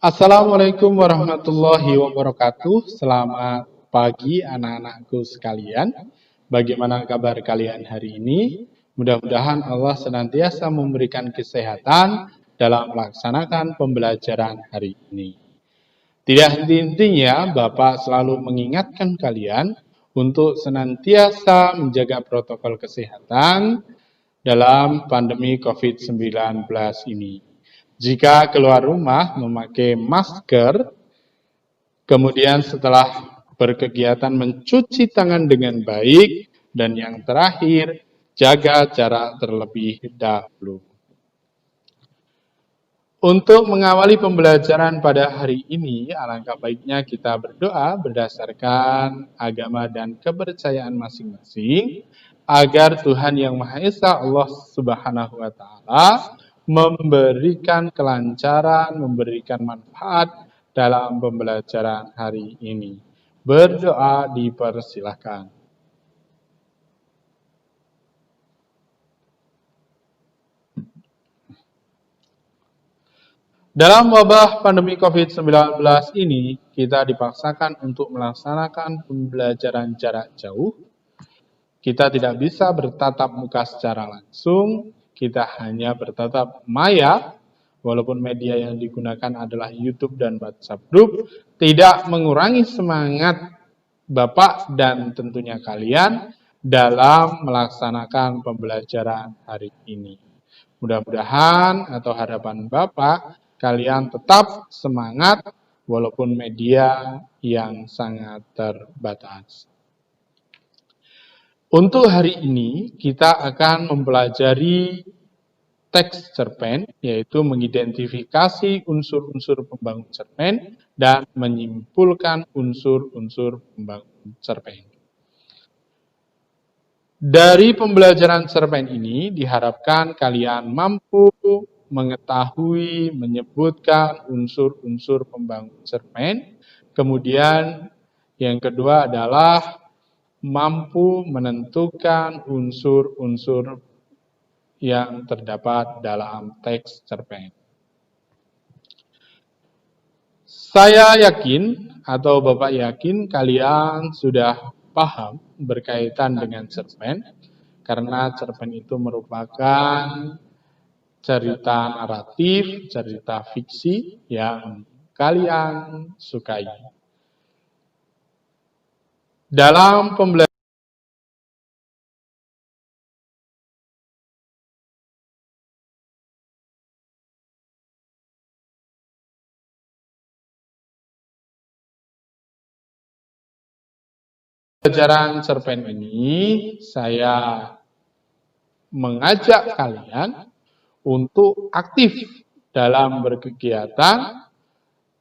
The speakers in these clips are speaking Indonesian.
Assalamualaikum warahmatullahi wabarakatuh. Selamat pagi anak-anakku sekalian. Bagaimana kabar kalian hari ini? Mudah-mudahan Allah senantiasa memberikan kesehatan dalam melaksanakan pembelajaran hari ini. Tidak henti-hentinya Bapak selalu mengingatkan kalian untuk senantiasa menjaga protokol kesehatan dalam pandemi COVID-19 ini. Jika keluar rumah memakai masker, kemudian setelah berkegiatan mencuci tangan dengan baik, dan yang terakhir, jaga jarak terlebih dahulu. Untuk mengawali pembelajaran pada hari ini, alangkah baiknya kita berdoa berdasarkan agama dan kepercayaan masing-masing, agar Tuhan Yang Maha Esa Allah Subhanahu wa Ta'ala memberikan kelancaran, memberikan manfaat dalam pembelajaran hari ini. Berdoa dipersilahkan. Dalam wabah pandemi COVID-19 ini, kita dipaksakan untuk melaksanakan pembelajaran jarak jauh. Kita tidak bisa bertatap muka secara langsung, kita hanya bertatap maya, walaupun media yang digunakan adalah YouTube dan WhatsApp Group, tidak mengurangi semangat Bapak dan tentunya kalian dalam melaksanakan pembelajaran hari ini. Mudah-mudahan atau harapan Bapak, kalian tetap semangat walaupun media yang sangat terbatas. Untuk hari ini, kita akan mempelajari teks cerpen, yaitu mengidentifikasi unsur-unsur pembangun cerpen dan menyimpulkan unsur-unsur pembangun cerpen. Dari pembelajaran cerpen ini diharapkan kalian mampu mengetahui, menyebutkan unsur-unsur pembangun cerpen. Kemudian yang kedua adalah mampu menentukan unsur-unsur yang terdapat dalam teks cerpen. Saya yakin atau Bapak yakin kalian sudah paham berkaitan dengan cerpen, karena cerpen itu merupakan cerita naratif, cerita fiksi yang kalian sukai. Dalam pembelajaran cerpen ini, saya mengajak kalian untuk aktif dalam berkegiatan,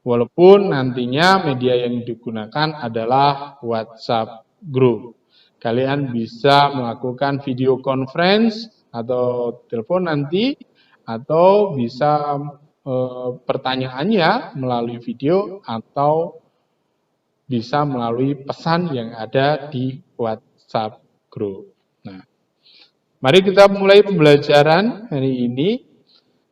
walaupun nantinya media yang digunakan adalah WhatsApp Group. Kalian bisa melakukan video conference atau telepon nanti, atau bisa pertanyaannya melalui video atau bisa melalui pesan yang ada di WhatsApp Group. Nah, mari kita mulai pembelajaran hari ini.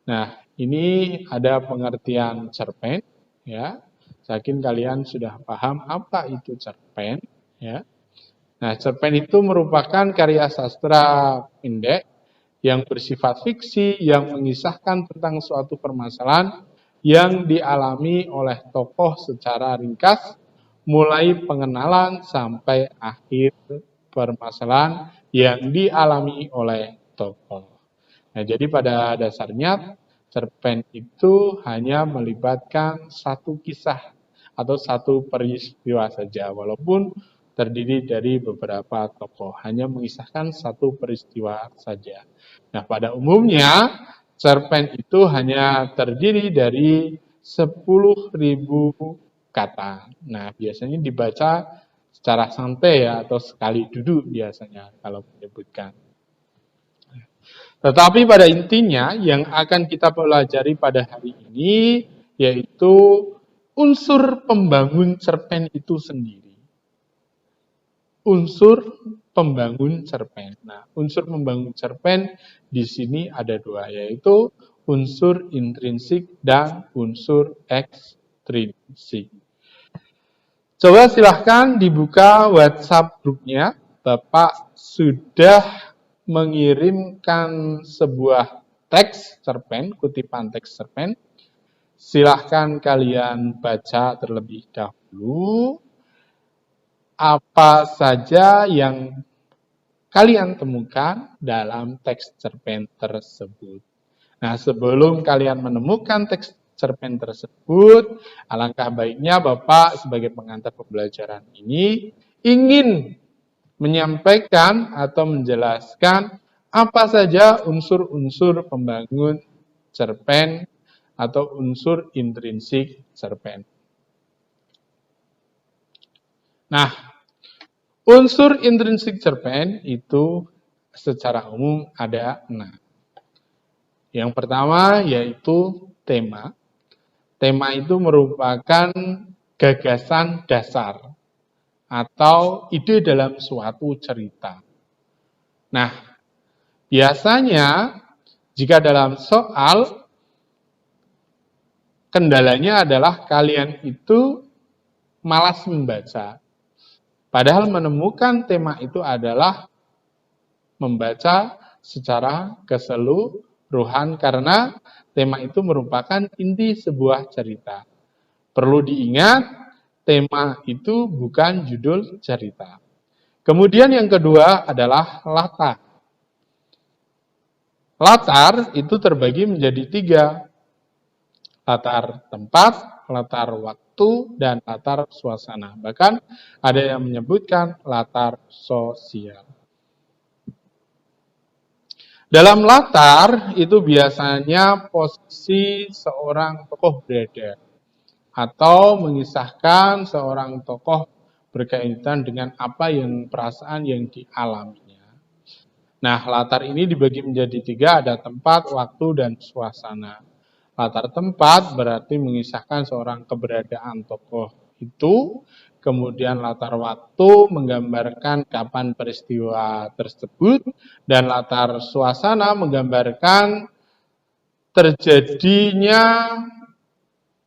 Nah, ini ada pengertian cerpen, ya. Saya yakin kalian sudah paham apa itu cerpen, ya. Nah, cerpen itu merupakan karya sastra pendek yang bersifat fiksi, yang mengisahkan tentang suatu permasalahan yang dialami oleh tokoh secara ringkas, mulai pengenalan sampai akhir permasalahan yang dialami oleh tokoh. Nah, jadi pada dasarnya cerpen itu hanya melibatkan satu kisah atau satu peristiwa saja, walaupun terdiri dari beberapa tokoh, hanya mengisahkan satu peristiwa saja. Nah, pada umumnya cerpen itu hanya terdiri dari 10.000 kata. Nah, biasanya dibaca secara santai ya, atau sekali duduk biasanya kalau menyebutkan. Tetapi pada intinya yang akan kita pelajari pada hari ini yaitu unsur pembangun cerpen itu sendiri. Unsur pembangun cerpen. Nah, unsur pembangun cerpen di sini ada dua, yaitu unsur intrinsik dan unsur ekstrinsik. intrinsik. Coba silahkan dibuka WhatsApp grupnya. Bapak sudah mengirimkan sebuah teks cerpen, kutipan teks cerpen. Silahkan kalian baca terlebih dahulu apa saja yang kalian temukan dalam teks cerpen tersebut. Nah, sebelum kalian menemukan teks cerpen tersebut, alangkah baiknya Bapak sebagai pengantar pembelajaran ini ingin menyampaikan atau menjelaskan apa saja unsur-unsur pembangun cerpen atau unsur intrinsik cerpen. Nah, unsur intrinsik cerpen itu secara umum ada 6. Yang pertama yaitu tema. Tema itu merupakan gagasan dasar atau ide dalam suatu cerita. Nah, biasanya jika dalam soal kendalanya adalah kalian itu malas membaca. Padahal menemukan tema itu adalah membaca secara keseluruhan karena tema itu merupakan inti sebuah cerita. Perlu diingat, tema itu bukan judul cerita. Kemudian yang kedua adalah latar. Latar itu terbagi menjadi 3. Latar tempat, latar waktu, dan latar suasana. Bahkan ada yang menyebutkan latar sosial. Dalam latar itu biasanya posisi seorang tokoh berada atau mengisahkan seorang tokoh berkaitan dengan apa yang perasaan yang dialaminya. Nah, latar ini dibagi menjadi 3, ada tempat, waktu, dan suasana. Latar tempat berarti mengisahkan seorang keberadaan tokoh itu, kemudian latar waktu menggambarkan kapan peristiwa tersebut, dan latar suasana menggambarkan terjadinya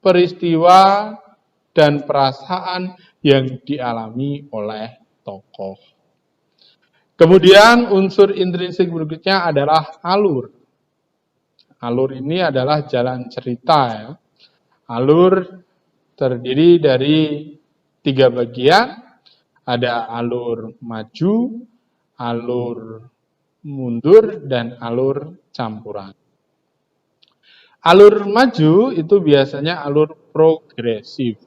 peristiwa dan perasaan yang dialami oleh tokoh. Kemudian unsur intrinsik berikutnya adalah alur. Alur ini adalah jalan cerita ya. Alur terdiri dari 3 bagian. Ada alur maju, alur mundur, dan alur campuran. Alur maju itu biasanya alur progresif.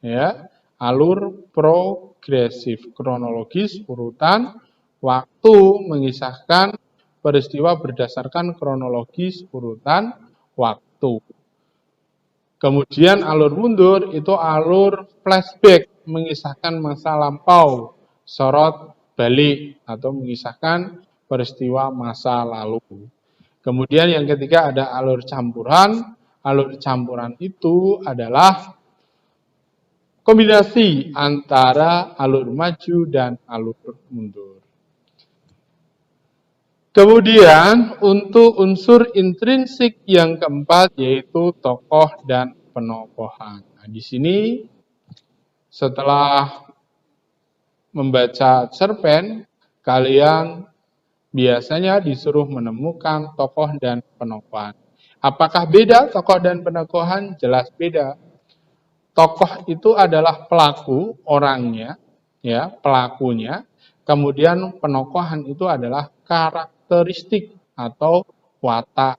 Ya, alur progresif, kronologis, urutan, waktu mengisahkan peristiwa berdasarkan kronologis urutan waktu. Kemudian alur mundur itu alur flashback, mengisahkan masa lampau, sorot balik, atau mengisahkan peristiwa masa lalu. Kemudian yang ketiga ada alur campuran. Alur campuran itu adalah kombinasi antara alur maju dan alur mundur. Kemudian untuk unsur intrinsik yang keempat yaitu tokoh dan penokohan. Nah, di sini setelah membaca cerpen, kalian biasanya disuruh menemukan tokoh dan penokohan. Apakah beda tokoh dan penokohan? Jelas beda. Tokoh itu adalah pelaku, orangnya, ya, pelakunya. Kemudian penokohan itu adalah karakteristik atau watak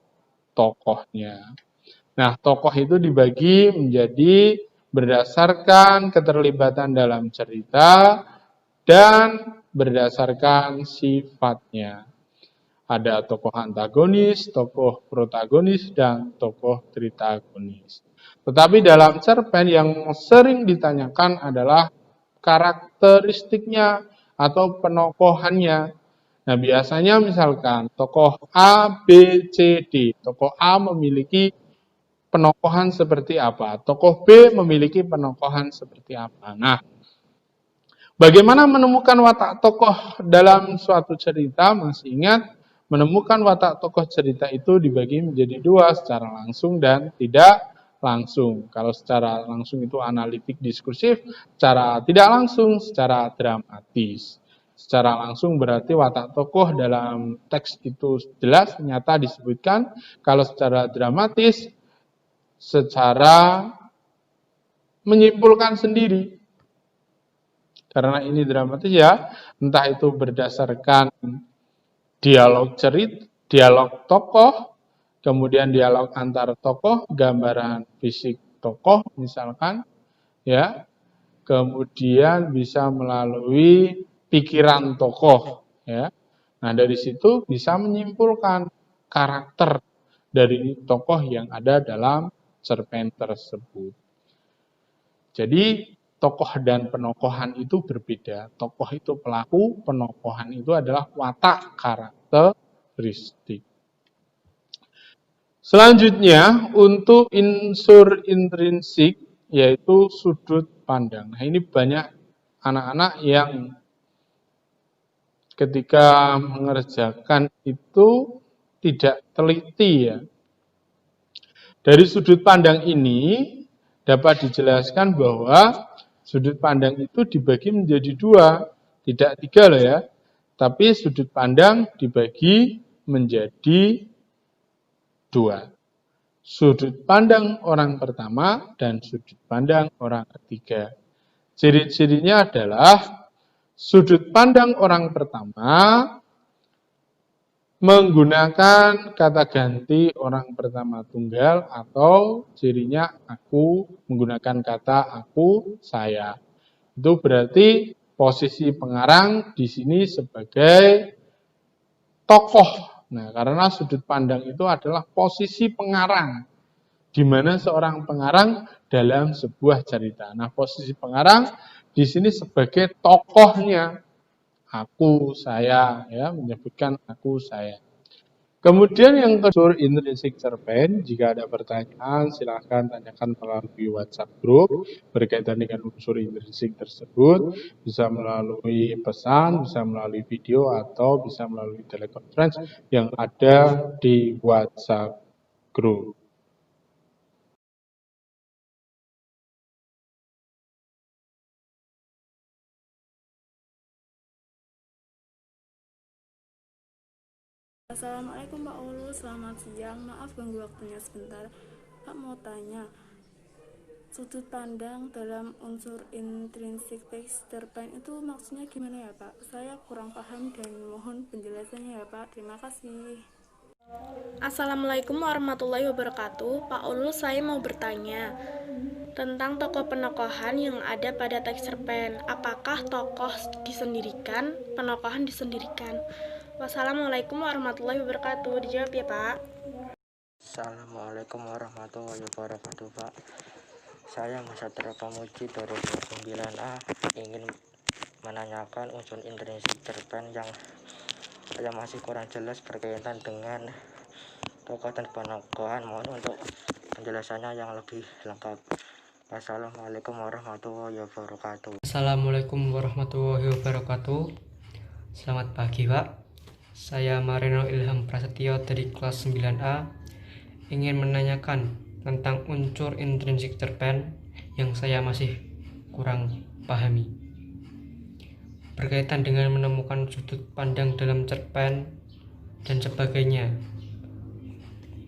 tokohnya. Nah, tokoh itu dibagi menjadi berdasarkan keterlibatan dalam cerita dan berdasarkan sifatnya. Ada tokoh antagonis, tokoh protagonis, dan tokoh tritagonis. Tetapi dalam cerpen yang sering ditanyakan adalah karakteristiknya atau penokohannya. Nah, biasanya misalkan tokoh A, B, C, D. Tokoh A memiliki penokohan seperti apa? Tokoh B memiliki penokohan seperti apa? Nah, bagaimana menemukan watak tokoh dalam suatu cerita? Masih ingat, menemukan watak tokoh cerita itu dibagi menjadi 2, secara langsung dan tidak langsung. Kalau secara langsung itu analitik diskursif, secara tidak langsung secara dramatis. Secara langsung berarti watak tokoh dalam teks itu jelas, nyata disebutkan. Kalau secara dramatis, secara menyimpulkan sendiri. Karena ini dramatis ya, entah itu berdasarkan dialog dialog tokoh, kemudian dialog antar tokoh, gambaran fisik tokoh misalkan, ya, kemudian bisa melalui pikiran tokoh, ya. Nah, dari situ bisa menyimpulkan karakter dari tokoh yang ada dalam cerpen tersebut. Jadi, tokoh dan penokohan itu berbeda. Tokoh itu pelaku, penokohan itu adalah watak karakteristik. Selanjutnya, untuk unsur intrinsik, yaitu sudut pandang. Nah, ini banyak anak-anak yang ketika mengerjakan itu tidak teliti ya. Dari sudut pandang ini dapat dijelaskan bahwa sudut pandang itu dibagi menjadi dua, tidak tiga loh ya. Tapi sudut pandang dibagi menjadi dua. Sudut pandang orang pertama dan sudut pandang orang ketiga. Ciri-cirinya adalah sudut pandang orang pertama menggunakan kata ganti orang pertama tunggal atau cirinya aku menggunakan kata aku, saya. Itu berarti posisi pengarang di sini sebagai tokoh. Nah, karena sudut pandang itu adalah posisi pengarang, di mana seorang pengarang dalam sebuah cerita. Nah, posisi pengarang di sini sebagai tokohnya. Aku, saya, ya, menyebutkan aku, saya. Kemudian yang kedua, intrinsik cerpen. Jika ada pertanyaan, silahkan tanyakan melalui WhatsApp group berkaitan dengan unsur intrinsik tersebut. Bisa melalui pesan, bisa melalui video, atau bisa melalui telekonferensi yang ada di WhatsApp group. Assalamualaikum Pak Ulu, selamat siang. Maaf ganggu waktunya sebentar. Pak mau tanya, sudut pandang dalam unsur intrinsik teks cerpen itu maksudnya gimana ya Pak? Saya kurang paham dan mohon penjelasannya ya Pak. Terima kasih. Assalamualaikum warahmatullahi wabarakatuh. Pak Ulu, saya mau bertanya tentang tokoh penokohan yang ada pada teks cerpen. Apakah tokoh disendirikan, penokohan disendirikan? Wassalamualaikum warahmatullahi wabarakatuh. Dijawab ya Pak. Assalamualaikum warahmatullahi wabarakatuh Pak. Saya Masatria Pamuji dari 9A ingin menanyakan unsur intrinsik cerpen yang saya masih kurang jelas berkaitan dengan tokoh dan penokohan. Mohon untuk penjelasannya yang lebih lengkap. Wassalamualaikum warahmatullahi wabarakatuh. Assalamualaikum warahmatullahi wabarakatuh. Selamat pagi Pak. Saya Marino Ilham Prasetyo dari kelas 9A ingin menanyakan tentang unsur intrinsik cerpen yang saya masih kurang pahami. Berkaitan dengan menemukan sudut pandang dalam cerpen dan sebagainya.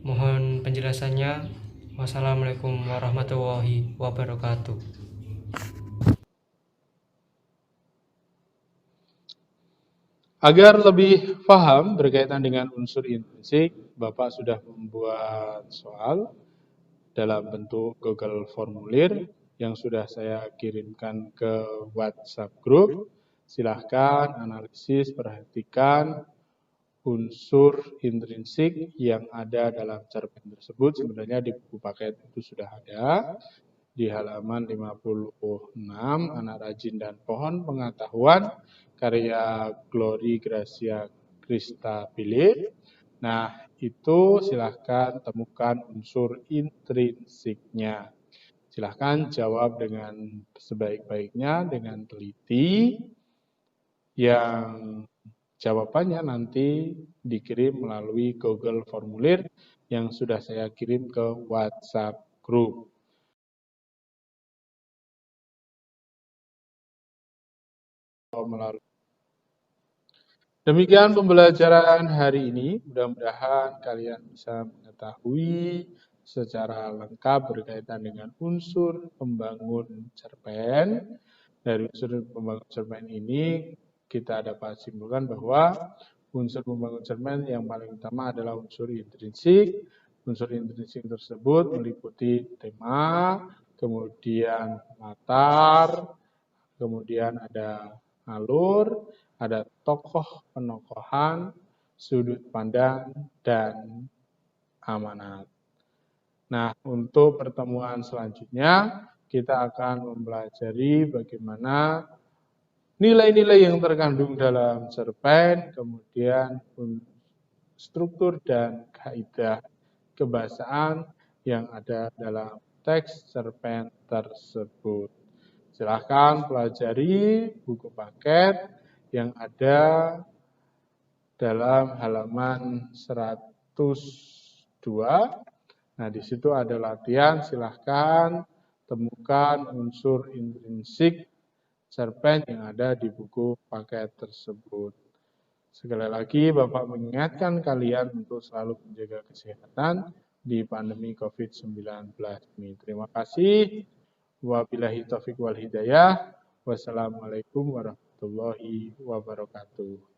Mohon penjelasannya. Wassalamualaikum warahmatullahi wabarakatuh. Agar lebih paham berkaitan dengan unsur intrinsik, Bapak sudah membuat soal dalam bentuk Google Formulir yang sudah saya kirimkan ke WhatsApp group. Silahkan analisis, perhatikan unsur intrinsik yang ada dalam cerpen tersebut. Sebenarnya di buku paket itu sudah ada. Di halaman 56, Anak Rajin dan Pohon Pengetahuan, karya Glory Gracia Krista Philip. Nah, itu silahkan temukan unsur intrinsiknya. Silahkan jawab dengan sebaik-baiknya, dengan teliti, yang jawabannya nanti dikirim melalui Google Formulir yang sudah saya kirim ke WhatsApp subgroup. Demikian pembelajaran hari ini. Mudah-mudahan kalian bisa mengetahui secara lengkap berkaitan dengan unsur pembangun cerpen. Dari unsur pembangun cerpen ini kita dapat simpulkan bahwa unsur pembangun cerpen yang paling utama adalah unsur intrinsik. Unsur intrinsik tersebut meliputi tema, kemudian latar, kemudian ada alur, ada tokoh penokohan, sudut pandang, dan amanat. Nah, untuk pertemuan selanjutnya, kita akan mempelajari bagaimana nilai-nilai yang terkandung dalam cerpen, kemudian struktur dan kaidah kebahasaan yang ada dalam teks cerpen tersebut. Silahkan pelajari buku paket yang ada dalam halaman 102. Nah, di situ ada latihan, silahkan temukan unsur intrinsik cerpen yang ada di buku paket tersebut. Sekali lagi, Bapak mengingatkan kalian untuk selalu menjaga kesehatan di pandemi COVID-19 ini. Terima kasih. Wabillahi taufiq wal hidayah. Wassalamualaikum warahmatullahi wabarakatuh.